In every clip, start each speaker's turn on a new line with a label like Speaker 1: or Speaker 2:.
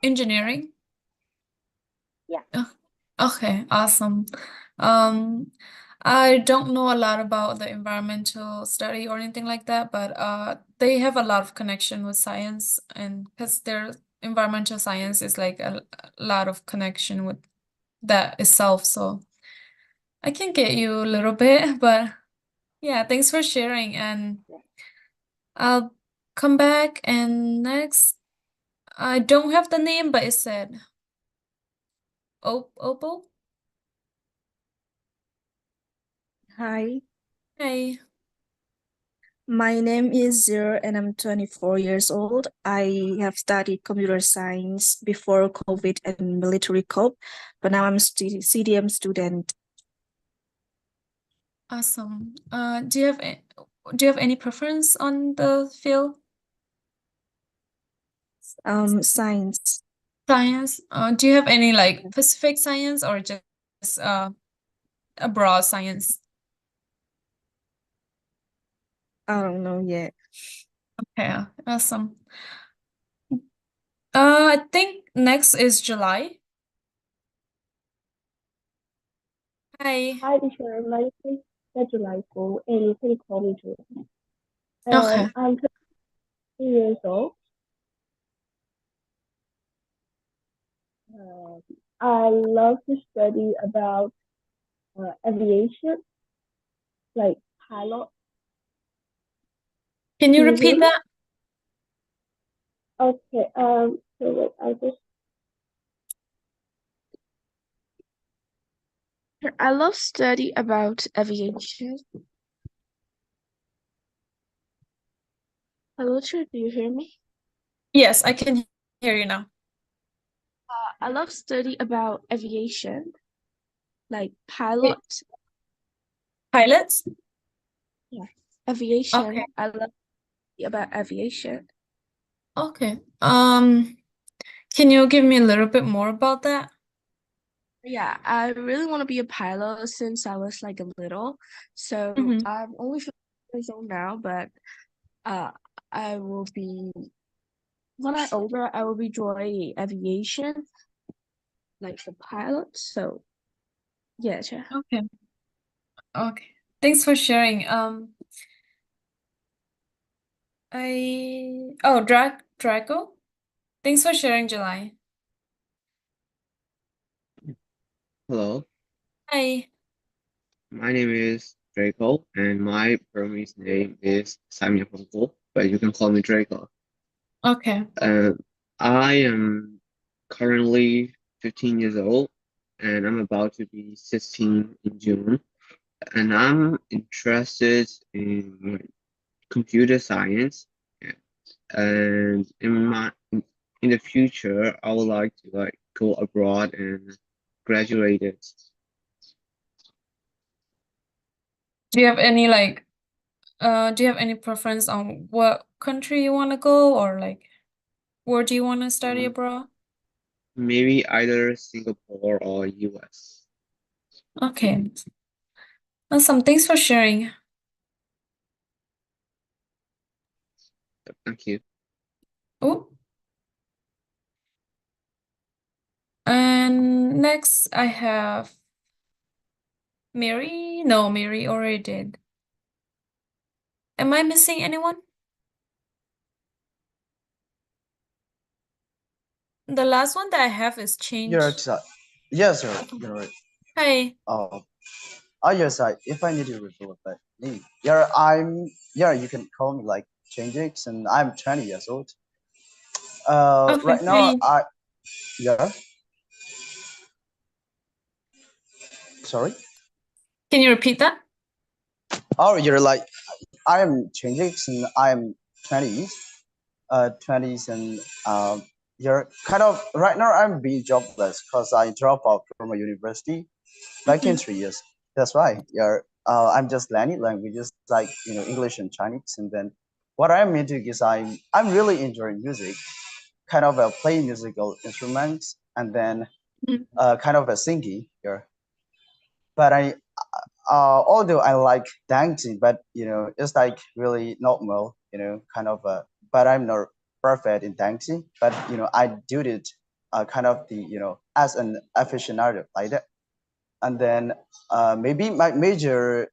Speaker 1: Engineering?
Speaker 2: Yeah.
Speaker 1: Oh, okay, awesome. Um, I don't know a lot about the environmental study or anything like that, but they have a lot of connection with science, and because their environmental science is like a lot of connection with that itself, so I can get you a little bit, but yeah, thanks for sharing, and
Speaker 2: Yeah.
Speaker 1: I'll come back. And next, I don't have the name, but it said Opal.
Speaker 3: Hi,
Speaker 1: Hey.
Speaker 3: my name is Zero and I'm 24 years old. I have studied computer science before COVID and military corps, but now I'm a CDM student.
Speaker 1: Awesome. Do you have any preference on the field?
Speaker 3: Science.
Speaker 1: Science? Do you have any like specific science or just a broad science?
Speaker 3: I don't know yet.
Speaker 1: Okay, awesome. I think next is July. Hi.
Speaker 2: Hi, teacher. My name is Delightful, and you can call me Julie.
Speaker 1: Okay.
Speaker 2: I'm 20 years old. Um, I love to study about aviation, like pilot.
Speaker 1: Can you
Speaker 2: Can you hear
Speaker 1: repeat
Speaker 2: me?
Speaker 1: that?
Speaker 2: Okay. So wait, I just
Speaker 3: I love study about aviation. Hello, teacher, do you hear me?
Speaker 1: Yes, I can hear you now.
Speaker 3: I love study about aviation, like
Speaker 1: Wait,
Speaker 3: pilot.
Speaker 1: pilots?
Speaker 3: Yeah,
Speaker 1: Okay.
Speaker 3: aviation. I love about aviation.
Speaker 1: Okay. Can you give me a little bit more about that?
Speaker 3: Yeah, I really want to be a pilot since I was like a little. So
Speaker 1: Mm-hmm.
Speaker 3: I'm only 15 years old now, but uh, I will be when I'm older, I will be joining aviation, like the pilot. So yeah, sure.
Speaker 1: Okay. Okay. Thanks for sharing. Draco. Thanks for sharing, July.
Speaker 4: Hello,
Speaker 1: Hi.
Speaker 4: my name is Draco, and my Burmese name is Mangku, but you can call me Draco.
Speaker 1: Okay.
Speaker 4: Uh, I am currently 15 years old, and I'm about to be 16 in June. And I'm interested in computer science, and in the future, I would like to go abroad and graduate it.
Speaker 1: Do you have any like do you have any preference on what country you want to go, or like where do you want to study
Speaker 4: Um,
Speaker 1: abroad?
Speaker 4: Maybe either Singapore or US.
Speaker 1: Okay. Awesome. Thanks for sharing.
Speaker 4: Thank you.
Speaker 1: Oh, and next I have Mary. No, Mary already did. Am I missing anyone? The last one that I have is
Speaker 5: You're
Speaker 1: change.
Speaker 5: exact. Yes, sir. You're right.
Speaker 1: Hi.
Speaker 5: Oh, yes. If I need to repeat that name, yeah, yeah. You can call me like Changex, and I'm 20 years old.
Speaker 1: Okay,
Speaker 5: Right now,
Speaker 1: hi.
Speaker 5: yeah. Sorry.
Speaker 1: Can you repeat that?
Speaker 5: Oh, you're like I'm Changex, and I'm 20s. 20s, and you're kind of right now. I'm being jobless because I dropped out from a university back in
Speaker 1: Mm-hmm.
Speaker 5: 3 years. That's why. Yeah. I'm just learning languages like English and Chinese, and then what I'm into is I'm really enjoying music, kind of playing musical instruments, and then kind of a singing. Yeah. But although I like dancing, but it's like really normal. Kind of. But I'm not perfect in dancing. But I do it kind of the, as an aficionado like that. And then maybe my major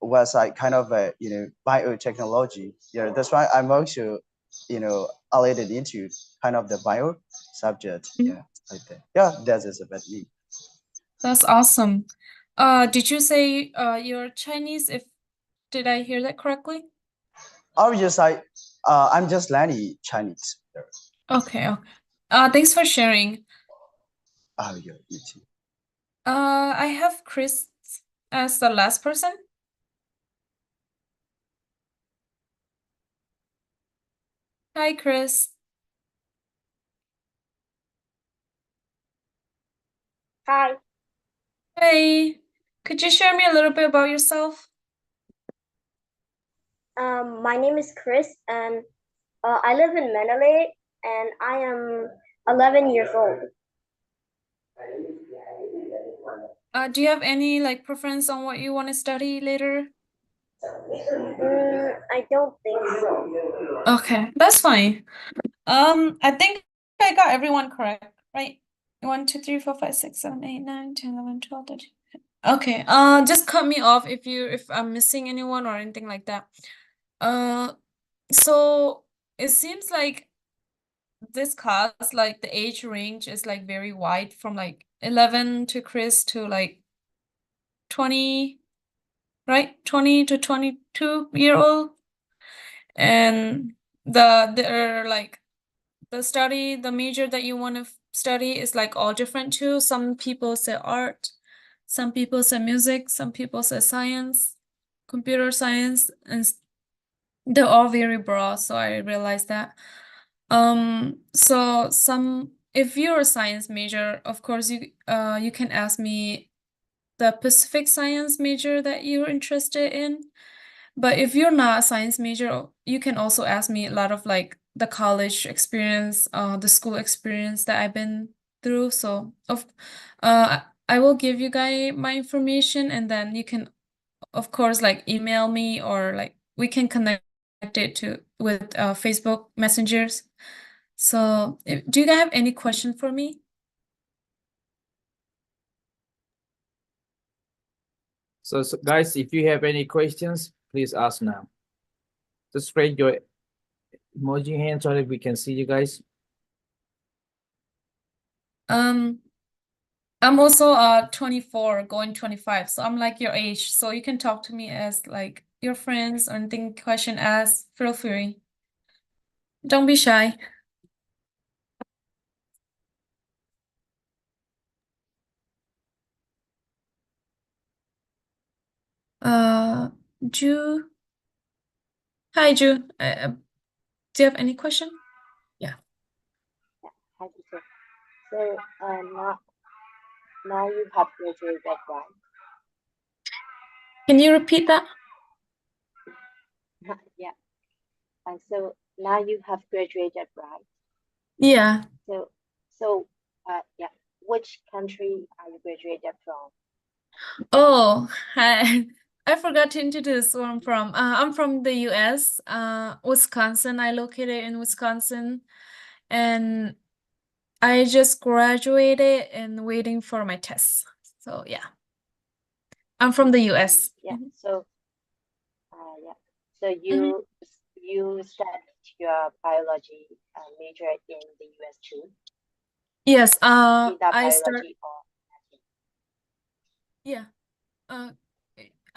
Speaker 5: was like kind of a, biotechnology. Yeah, that's why I'm also, related into kind of the bio subject. Yeah, like that. Yeah, that is about me.
Speaker 1: That's awesome. Did you say you're Chinese? If did I hear that correctly?
Speaker 5: Or just like, I'm just learning Chinese.
Speaker 1: Okay, okay. Thanks for sharing.
Speaker 5: Oh, yeah, you too.
Speaker 1: I have Chris as the last person. Hi, Chris.
Speaker 2: Hi,
Speaker 1: Hey, could you share me a little bit about yourself?
Speaker 2: my name is Chris, and I live in Manila, and I am 11 years old.
Speaker 1: Do you have any like preference on what you want to study later?
Speaker 2: I don't think so.
Speaker 1: Okay, that's fine. I think I got everyone correct, right? 1, 2, 3, 4, 5, 6, 7, 8, 9, 10, 11, 12, 13. Okay, just cut me off if I'm missing anyone or anything like that. So it seems like this class, like the age range is like very wide from like 11 to Chris to like 20, right? 20 to 22-year-old. And they're like the major that you want to study is like all different too. Some people say art, some people say music, some people say science, computer science, and they're all very broad. So I realized that. So if you're a science major, of course you can ask me the Pacific science major that you're interested in. But if you're not a science major, you can also ask me a lot of like the college experience, the school experience that I've been through. So I will give you guys my information, and then you can, of course, like email me, or like we can connect it to with Facebook messengers. So do you guys have any question for me?
Speaker 6: So, guys, if you have any questions, please ask now. Just raise your emoji hand so that we can see you guys.
Speaker 1: I'm also 24, going 25, so I'm like your age. So you can talk to me as like your friends, or anything question ask, feel free. Don't be shy. Uh, Ju. Hi, Ju. Do you have any question? Yeah.
Speaker 2: Hi, teacher. So now you have graduated, right?
Speaker 1: Can you repeat that?
Speaker 2: Yeah. And so now you have graduated, right?
Speaker 1: Yeah.
Speaker 2: So yeah. Which country are you graduated from?
Speaker 1: Oh, hi. I forgot to introduce where I'm from. I'm from the US, Wisconsin. I located in Wisconsin, and I just graduated and waiting for my tests. So yeah, I'm from the US.
Speaker 2: Yeah.
Speaker 1: Mhm.
Speaker 2: So yeah. So you studied your biology major in the US too?
Speaker 1: Yes,
Speaker 2: Is that
Speaker 1: I start
Speaker 2: biology or
Speaker 1: yeah. Uh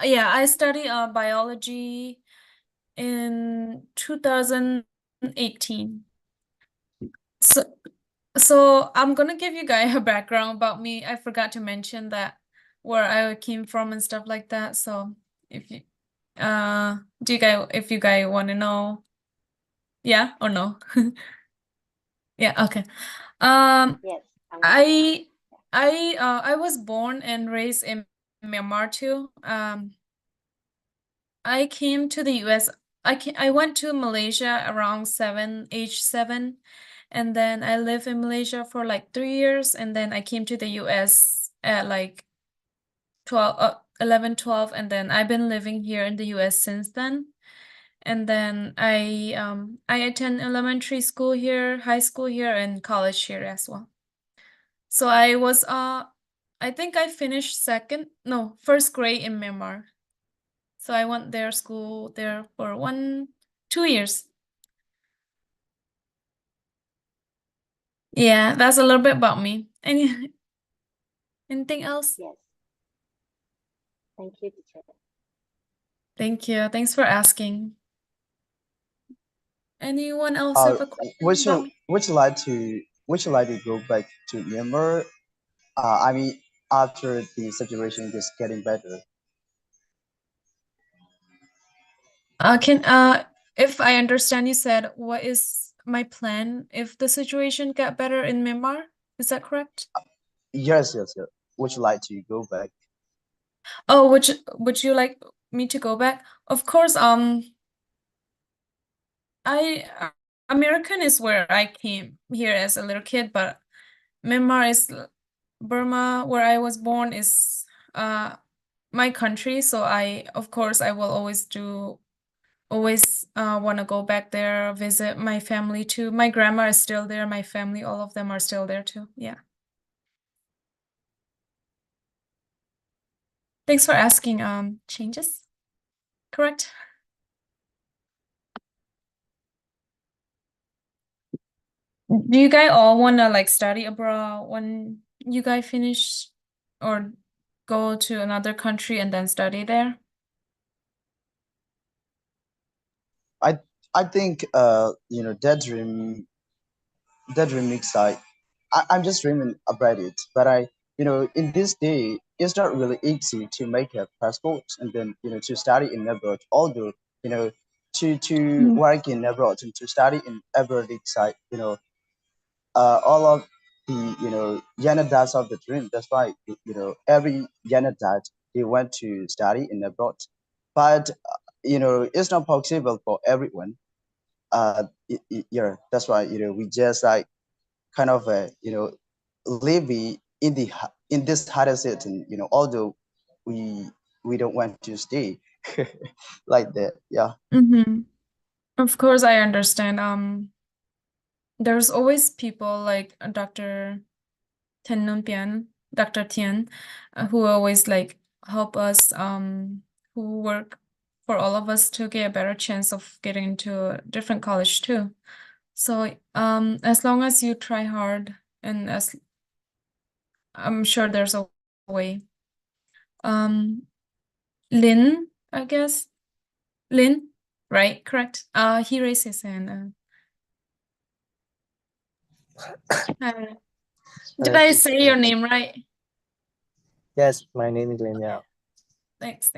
Speaker 1: yeah, I study biology in 2018. So so I'm gonna give you guys a background about me. I forgot to mention that where I came from and stuff like that. So if you do you guys if you guys want to know, yeah or no? Yeah, okay. Um,
Speaker 2: yes?
Speaker 1: I I was born and raised in Myanmar too. I came to the US. I went to Malaysia around age 7, and then I lived in Malaysia for like 3 years, and then I came to the US at like 11, 12, and then I've been living here in the US since then. And then I attend elementary school here, high school here, and college here as well. So I think I finished first grade in Myanmar. So I went there school there for 2 years. Yeah, that's a little bit about me. Anything else?
Speaker 2: Yes. Thank you, teacher.
Speaker 1: Thank you. Thanks for asking. Anyone else have a question
Speaker 5: Would you
Speaker 1: about me?
Speaker 5: would you like to go back to Myanmar? I mean, after the situation is getting better.
Speaker 1: If I understand, you said what is my plan if the situation got better in Myanmar? Is that correct?
Speaker 5: Yes, yes, yes. Would you like to go back?
Speaker 1: Oh, would you like me to go back? Of course, American is where I came here as a little kid, but Myanmar is Burma, where I was born, is my country. So of course, I will always want to go back there, visit my family too. My grandma is still there, my family, all of them are still there too. Yeah. Thanks for asking. Changes, correct? Do you guys all want to like study abroad when you guys finish or go to another country and then study there?
Speaker 5: I think that dream makes I'm just dreaming about it, but in this day it's not really easy to make a passport and then to study in abroad. Although to
Speaker 1: Mhm.
Speaker 5: work in abroad and to study in abroad, it's like all of the young adults of the dream. That's why every young adult they want to study in abroad, but it's not possible for everyone. Yeah, that's why we just like kind of live in this hardest setting. Although we we don't want to stay like that. Yeah.
Speaker 1: Mm-hmm. Of course, I understand. There's always people like Dr. Ten Nun Pian, Dr. Tian, who always like help us, who work for all of us to get a better chance of getting into a different college too. So, as long as you try hard, and as I'm sure there's a way. Um, Lin, I guess. Lin, right? Correct. He raised his hand. Did I say your name right?
Speaker 7: Yes, my name is Lenya.
Speaker 1: Thanks.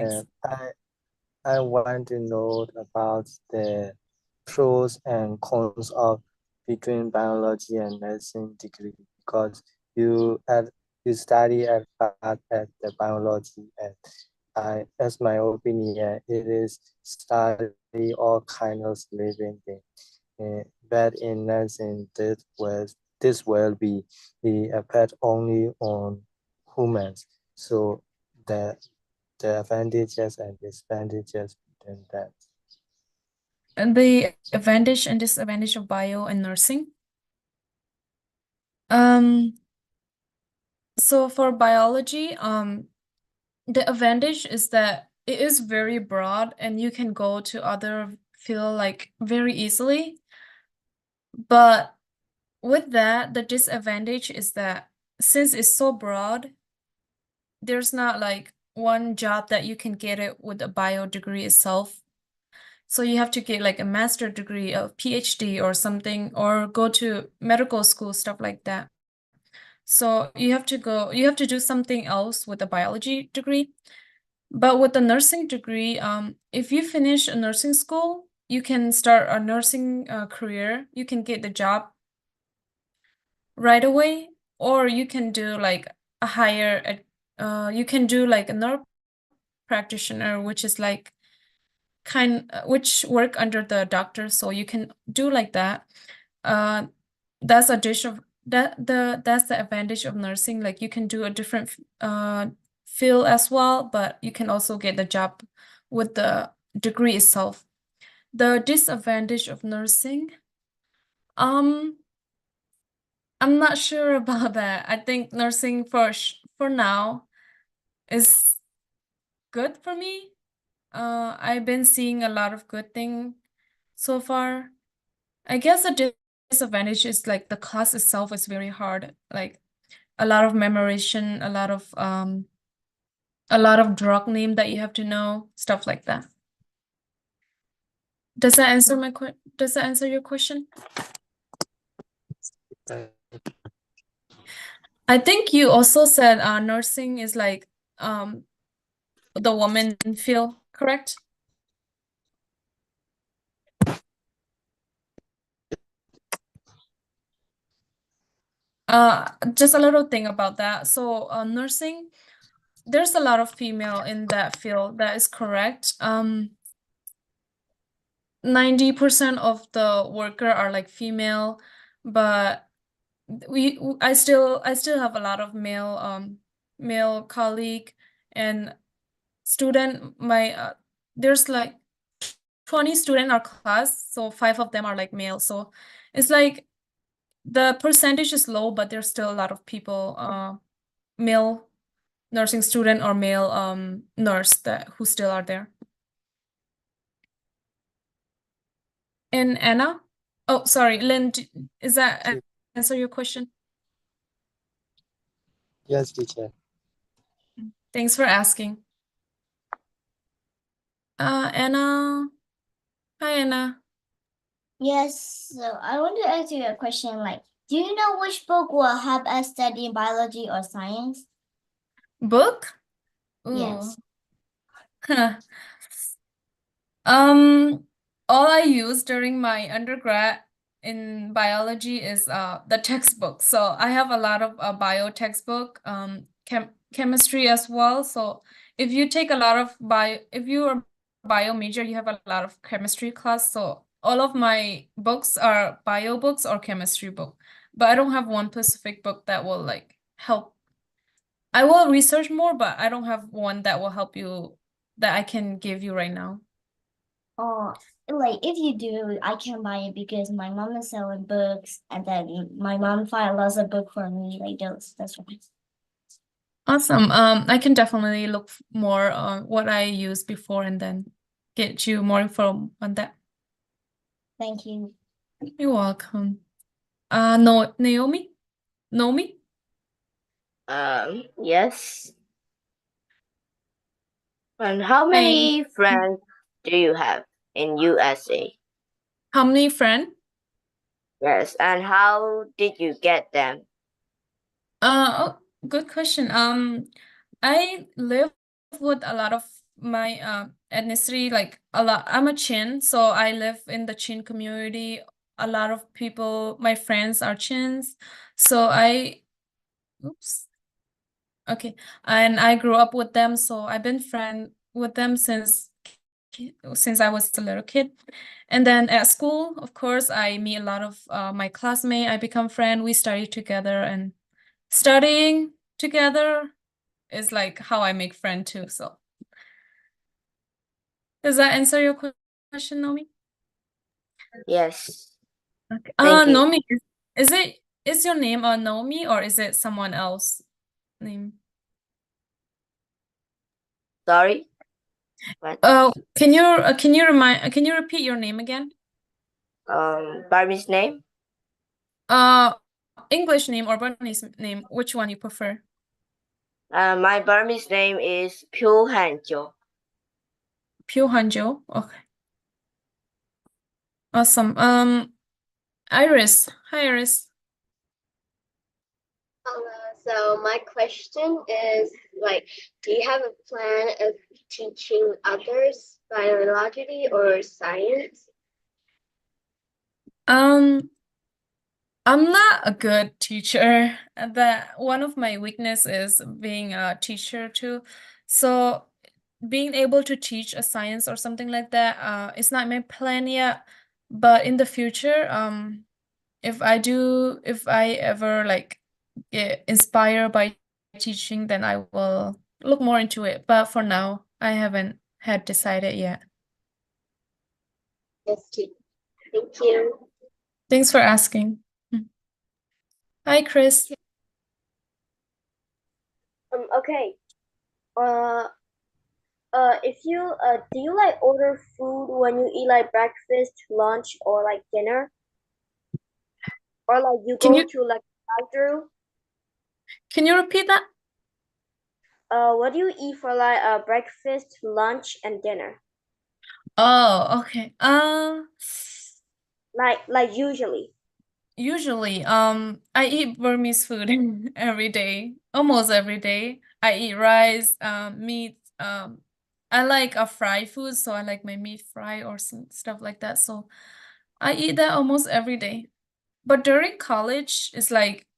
Speaker 7: I want to know about the pros and cons of between biology and medicine degree because you study at the biology and as my opinion, it is study all kinds of living things. But in nursing, this will be the effect only on humans. So the advantages and disadvantages between that.
Speaker 1: And the advantage and disadvantage of bio and nursing. So for biology, the advantage is that it is very broad and you can go to other field like very easily. But with that, the disadvantage is that since it's so broad, there's not like one job that you can get it with a bio degree itself. So you have to get like a master degree, a PhD or something, or go to medical school, stuff like that. So you have to do something else with a biology degree. But with the nursing degree, if you finish a nursing school, you can start a nursing career. You can get the job right away, or you can do like you can do like a nurse practitioner, which is like which work under the doctor. So you can do like that. That's a dish of that's the advantage of nursing. Like you can do a different field as well, but you can also get the job with the degree itself. The disadvantage of nursing, um, I'm not sure about that. I think nursing for now is good for me. I've been seeing a lot of good thing so far. I guess the disadvantage is like the class itself is very hard. Like a lot of memorization, a lot of drug name that you have to know, stuff like that. Does that answer does that answer your question? I think you also said nursing is like the woman field, correct? Just a little thing about that. So nursing, there's a lot of female in that field. That is correct. 90% of the worker are like female, but I still have a lot of male colleague and student. There's like 20 student in our class, so 5 of them are like male. So it's like the percentage is low, but there's still a lot of people, male nursing student or male nurse who still are there. And Anna? Oh, sorry, Lynn, is that answer your question?
Speaker 7: Yes, teacher.
Speaker 1: Thanks for asking. Anna. Hi, Anna.
Speaker 8: Yes, so I want to ask you a question like, do you know which book will help us study biology or science?
Speaker 1: Book?
Speaker 8: Yes.
Speaker 1: Ooh. All I use during my undergrad in biology is the textbook. So I have a lot of bio textbook, chemistry as well. So if you take a lot of if you are bio major, you have a lot of chemistry class. So all of my books are bio books or chemistry book. But I don't have one specific book that will like help. I will research more, but I don't have one that will help you that I can give you right now.
Speaker 8: Or like if you do, I can buy it because my mom is selling books and then my mom find lots of book for me, like those. That's right.
Speaker 1: Awesome. I can definitely look more on what I used before and then get you more info on that.
Speaker 8: Thank you.
Speaker 1: You're welcome. No, Naomi? Naomi?
Speaker 9: Yes. And how
Speaker 1: Hi.
Speaker 9: many friends do you have in USA?
Speaker 1: How many friends?
Speaker 9: Yes, and how did you get them?
Speaker 1: Oh, good question. I live with a lot of my ethnicity, like a lot. I'm a Chin, so I live in the Chin community. A lot of people, my friends are Chins. So oops. Okay. And I grew up with them, so I've been friend with them since I was a little kid. And then at school, of course, I meet a lot of my classmates. I become friend. We study together, and studying together is like how I make friend too. So does that answer your question, Nomi?
Speaker 9: Yes.
Speaker 1: Okay.
Speaker 9: Thank you.
Speaker 1: Nomi, is your name Nomi or is it someone else name?
Speaker 9: Sorry. What?
Speaker 1: Can you repeat your name again?
Speaker 9: Barbie's name?
Speaker 1: English name or Burmese name, which one you prefer?
Speaker 9: My Burmese name is Pyo Hanjo.
Speaker 1: Pyo Hanjo. Okay. Awesome. Iris. Hi, Iris.
Speaker 10: So my question is like, do you have a plan of teaching others biology or science?
Speaker 1: I'm not a good teacher. That one of my weakness is being a teacher too. So being able to teach a science or something like that, it's not my plan yet. But in the future, if I ever like get inspired by teaching, then I will look more into it. But for now, I haven't had decided yet.
Speaker 10: Yes, thank you.
Speaker 1: Thanks for asking. Hi, Chris.
Speaker 10: Okay. If you do you like order food when you eat like breakfast, lunch, or like dinner, or like you
Speaker 1: Can
Speaker 10: go
Speaker 1: you
Speaker 10: to like drive-through?
Speaker 1: can you repeat that?
Speaker 10: What do you eat for like breakfast, lunch, and dinner?
Speaker 1: Oh, okay.
Speaker 10: Like usually.
Speaker 1: Usually, I eat Burmese food every day, almost every day. I eat rice, meat. I like a fried food, so I like my meat fry or some stuff like that. So I eat that almost every day. But during college, it's like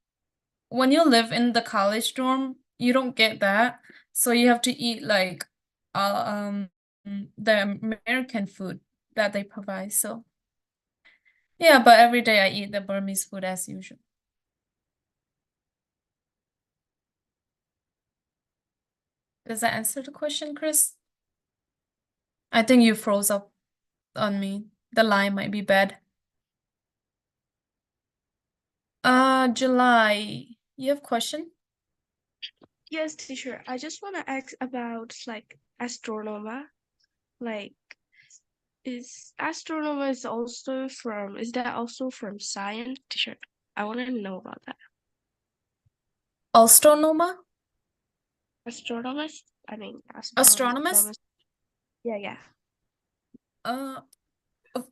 Speaker 1: when you live in the college dorm, you don't get that. So you have to eat like the American food that they provide. So yeah, but every day I eat the Burmese food as usual. Does that answer the question, Chris? I think you froze up on me. The line might be bad. July, you have question?
Speaker 3: Yes, teacher. I just want to ask about like astronomer. Like, is that also from science, teacher? I want to know about that.
Speaker 1: Astronoma?
Speaker 3: Astronomers? I mean,
Speaker 1: Astronomist?
Speaker 3: Yeah, yeah.
Speaker 1: Uh,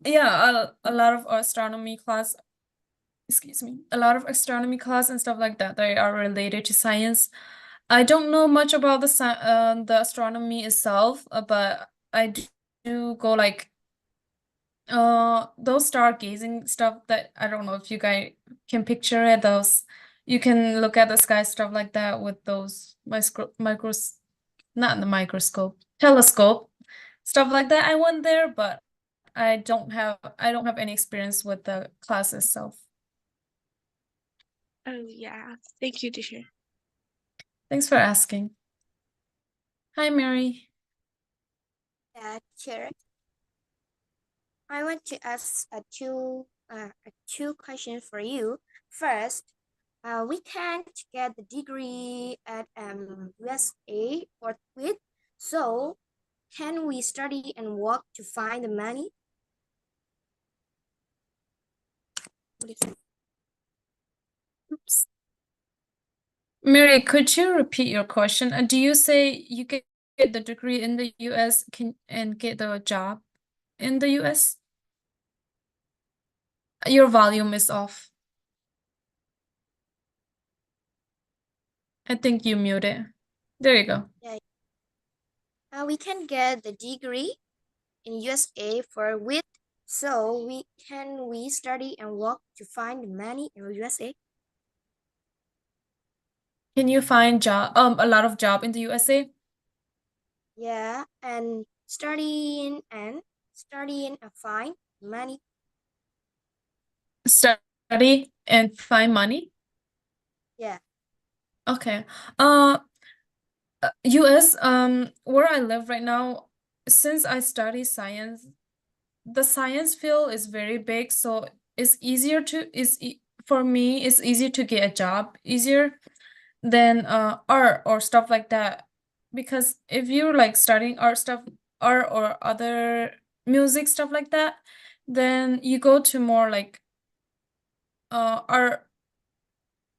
Speaker 1: yeah, a lot of astronomy class, excuse me, a lot of astronomy class and stuff like that, they are related to science. I don't know much about the astronomy itself, but I do go like those stargazing stuff that I don't know if you guys can picture it, those you can look at the sky stuff like that with those not the microscope, telescope, stuff like that. I went there, but I don't have any experience with the class itself.
Speaker 3: Oh, yeah. Thank you, teacher.
Speaker 1: Thanks for asking. Hi, Mary.
Speaker 11: Teacher, I want to ask two questions for you. First, we can't get the degree at USA forthwith, so can we study and work to find the money?
Speaker 1: Oops. Mary, could you repeat your question? Do you say you get the degree in the US and get the job in the US? Your volume is off. I think you muted. There you go.
Speaker 11: Yeah. We can get the degree in USA forthwith, so we study and work to find the money in USA?
Speaker 1: Can you find a lot of job in the USA?
Speaker 11: Yeah, and studying and find money.
Speaker 1: Study and find money?
Speaker 11: Yeah.
Speaker 1: Okay. US, where I live right now, since I study science, the science field is very big, so it's easier to for me, it's easier to get a job easier than art or stuff like that. Because if you're like studying art or other music stuff like that, then you go to more like art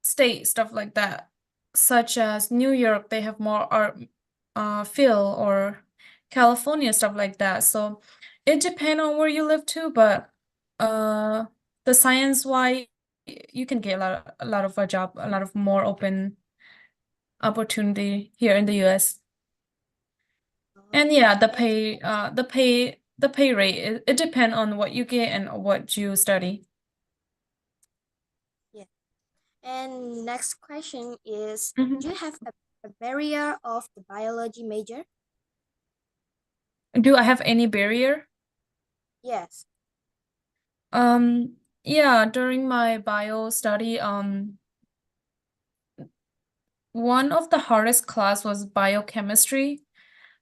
Speaker 1: state stuff like that, such as New York, they have more art field, or California stuff like that. So it depends on where you live too, but the science wise, you can get a lot of a job, a lot of more open opportunity here in the US. And yeah, the pay rate, it depends on what you get and what you study.
Speaker 11: Yeah. And next question is,
Speaker 1: Mhm.
Speaker 11: do you have a barrier of the biology major?
Speaker 1: Do I have any barrier?
Speaker 11: Yes.
Speaker 1: Yeah, during my bio study, one of the hardest class was biochemistry.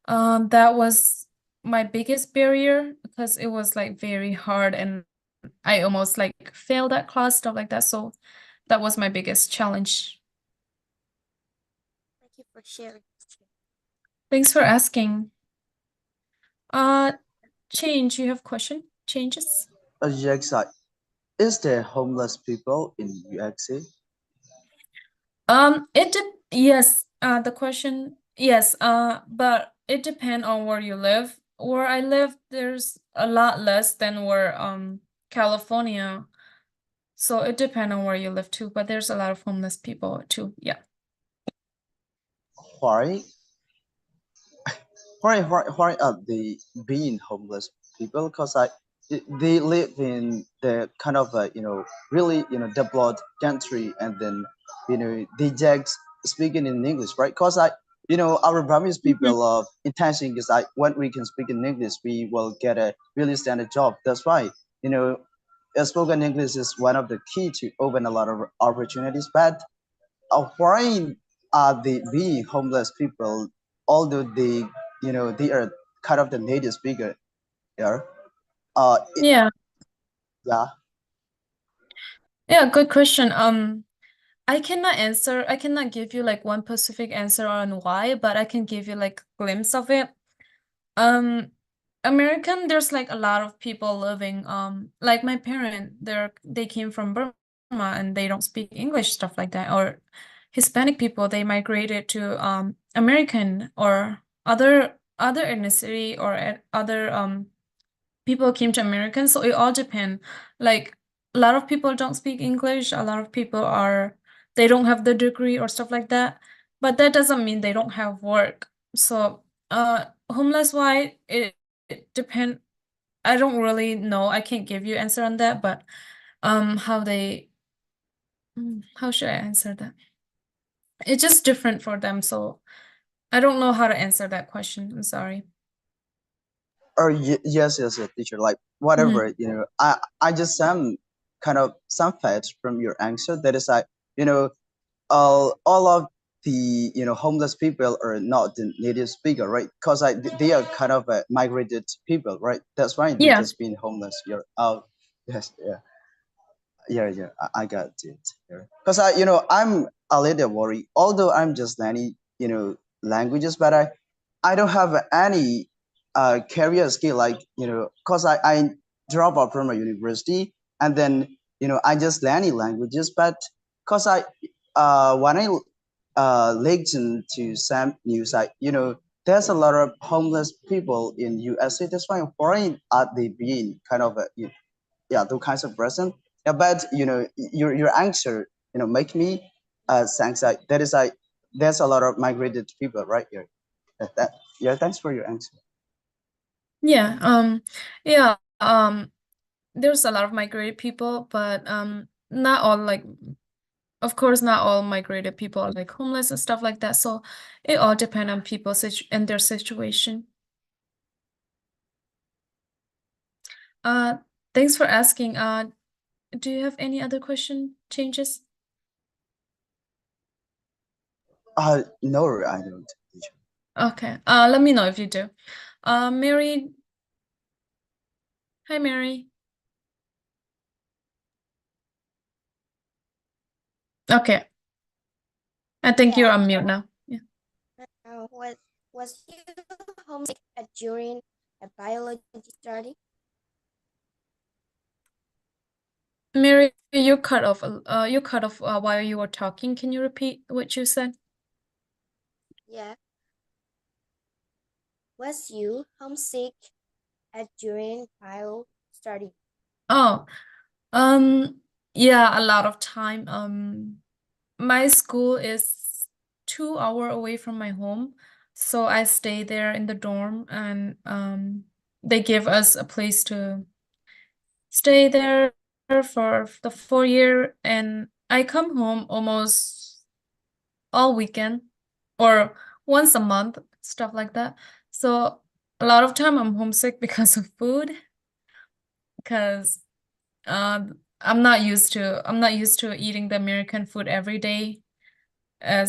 Speaker 1: That was my biggest barrier because it was like very hard and I almost like failed that class, stuff like that. So that was my biggest challenge.
Speaker 11: Thank you for sharing.
Speaker 1: Thanks for asking. Change, you have question? Changes?
Speaker 5: Yes, is there homeless people in USA?
Speaker 1: Yes, the question, yes, but it depends on where you live. Where I live, there's a lot less than where California. So it depends on where you live too, but there's a lot of homeless people too. Yeah.
Speaker 5: Why? Why are they being homeless people? Because they live in the kind of really developed country, and then they just speaking in English, right? Because our Burmese people intention is like when we can speak in English, we will get a really standard job. That's why you know spoken English is one of the key to open a lot of opportunities. But why are they being homeless people, although they are kind of the native speaker here?
Speaker 1: Yeah.
Speaker 5: Yeah.
Speaker 1: Yeah, good question. I cannot give you like one specific answer on why, but I can give you like a glimpse of it. Um, American, there's like a lot of people living, like my parent, they came from Burma and they don't speak English, stuff like that. Or Hispanic people, they migrated to American or other ethnicity or other people came to American. So it all depends. Like a lot of people don't speak English, a lot of people they don't have the degree or stuff like that. But that doesn't mean they don't have work. So homeless why it depend. I don't really know. I can't give you answer on that, but how should I answer that? It's just different for them, so I don't know how to answer that question. I'm sorry.
Speaker 5: Or yes, teacher. Like whatever, I just kind of some facts from your answer. That is like all of the homeless people are not the native speaker, right? Because they are kind of migrated people, right? That's why they
Speaker 1: Yeah.
Speaker 5: just been homeless. You're out. Yes, yeah. I got it. Because I'm a little worried. Although I'm just learning languages, but I don't have any career skill like because I drop out from a university, and then I just learning languages, but because I when I listen to some news, there's a lot of homeless people in USA. That's why foreign are they being kind of those kinds of person. Yeah, but your answer make me thanks that is there's a lot of migrated people right here. Yeah, thanks for your answer.
Speaker 1: Yeah. Yeah. There's a lot of migrated people, but not all like, of course, not all migrated people are like homeless and stuff like that. So it all depends on people and their situation. Thanks for asking. Do you have any other question changes?
Speaker 5: No, I don't.
Speaker 1: Okay. Let me know if you do. Mary. Hi, Mary. Okay. I think you're on mute now. Yeah.
Speaker 11: Was you homesick during a biology study?
Speaker 1: Mary, you cut off. You cut off while you were talking. Can you repeat what you said?
Speaker 11: Yeah. Was you homesick during bio study?
Speaker 1: Oh, yeah, a lot of time. My school is 2 hours away from my home, so I stay there in the dorm, and they give us a place to stay there for the 4 year, and I come home almost all weekend or once a month, stuff like that. So a lot of time I'm homesick because of food, because I'm not used to eating the American food every day as